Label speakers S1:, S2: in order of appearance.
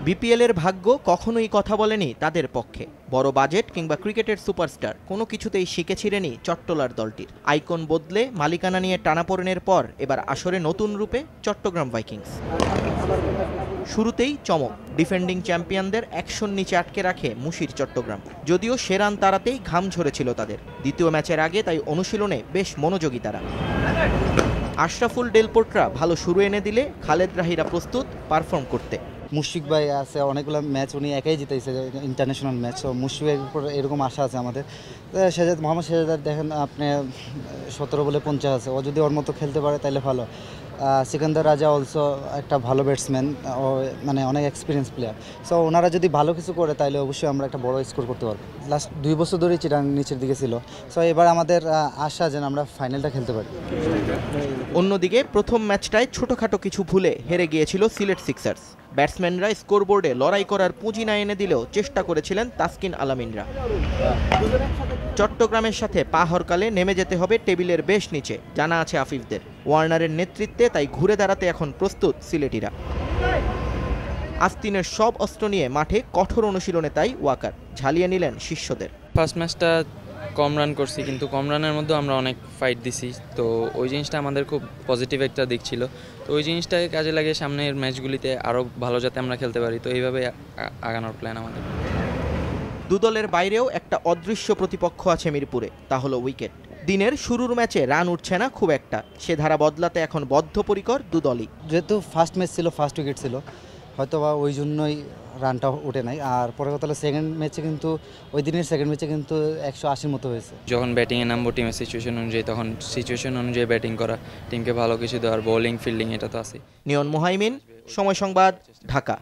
S1: বিপিএলের ভাগ্য কখনোই কথা বলেনি তাদের পক্ষে। বড় বাজেট কিংবা ক্রিকেটের সুপারস্টার কোনো কিছুতেই শিখেছিলেনি চট্টলার দলটির। আইকন বদলে মালিকানা নিয়ে টানাপোড়েনের পর এবার আসরে নতুন রূপে চট্টগ্রাম ভাইকিংস। শুরুতেই চমক, ডিফেন্ডিং চ্যাম্পিয়নদের অ্যাকশন নিচে আটকে রাখে মুশির চট্টগ্রাম। যদিও সে রান তাড়াতেই ঘাম ঝরেছিল তাদের। দ্বিতীয় ম্যাচের আগে তাই অনুশীলনে বেশ মনোযোগী তারা। আশরাফুল ডেলপোর্টরা ভালো শুরু এনে দিলে খালেদ রাহিরা প্রস্তুত পারফর্ম করতে।
S2: মুশফিক ভাই আছে, অনেকগুলো ম্যাচ উনি একাই জিতেছে ইন্টারন্যাশনাল ম্যাচ। তো মুশফিকের উপর এরকম আশা আছে আমাদের। মোহাম্মদ শেহজাদ দেখেন আপনি 17 বলে 50 আছে, ও যদি ওর মতো খেলতে পারে তাহলে ভালো। সিকান্দার রাজা অলসো একটা ভালো ব্যাটসম্যান, ও মানে অনেক এক্সপিরিয়েন্স প্লেয়ার। সো ওনারা যদি ভালো কিছু করে তাহলে অবশ্যই আমরা একটা বড় স্কোর করতে পারবো। লাস্ট 2 বছর ধরেই চিটাং নিচের দিকে ছিল। সো এবার আমাদের আশা যেন আমরা ফাইনালটা খেলতে পারি।
S1: অন্যদিকে প্রথম ম্যাচটায় ছোটখাটো কিছু ভুলে হেরে গিয়েছিল সিলেট সিক্সার্স। ব্যাটসম্যানরা স্কোরবোর্ডে লড়াই করার পুঁজি না এনে দিলেও চেষ্টা করেছিলেন তাসকিন আলামিনরা। চট্টগ্রামের সাথে পা হরকালে নেমে যেতে হবে টেবিলের বেশ নিচে, জানা আছে আফিফদের। ওয়ার্নারের নেতৃত্বে তাই ঘুরে দাঁড়াতে এখন প্রস্তুত সিলেটিরা। আস্তিনের সব অস্ত্র নিয়ে মাঠে কঠোর অনুশীলনে তাই ওয়াকার ঝালিয়ে নিলেন শিষ্যদের।
S3: ফার্স্ট ম্যাচটা কম রান করছি, কিন্তু কম রানের মধ্যেও আমরা অনেক ফাইট দিছি। তো ওই জিনিসটা আমাদের খুব পজিটিভ একটা দিক ছিল। তো ওই জিনিসটাকে কাজে লাগিয়ে সামনের ম্যাচগুলিতে আরও ভালো যাতে আমরা খেলতে পারি, তো এইভাবে আগানোর প্ল্যান আমাদের।
S1: দুদলের বাইরেও একটা অদৃশ্য প্রতিপক্ষ আছে মিরপুরে, তা হলো উইকেট। দিনের শুরুর ম্যাচে রান উঠছে না খুব একটা, সে ধারা বদলাতে এখন বদ্ধপরিকর দুদলই।
S2: যেহেতু ফার্স্ট ম্যাচ ছিল, ফার্স্ট উইকেট ছিল, হয়তো বা ওই জন্যই রানটা উঠে নাই। আর পরে কথা হলো সেকেন্ড ম্যাচে কিন্তু ওই দিনের সেকেন্ড ম্যাচে কিন্তু 180 মতো হয়েছে।
S3: যখন ব্যাটিংয়ে নামবো টিমের সিচুয়েশন অনুযায়ী, তখন সিচুয়েশন অনুযায়ী ব্যাটিং করা, টিমকে ভালো কিছু দেওয়ার, বোলিং ফিল্ডিং এটা তো আছে।
S1: নিয়ন মোহাইমিন, সময় সংবাদ, ঢাকা।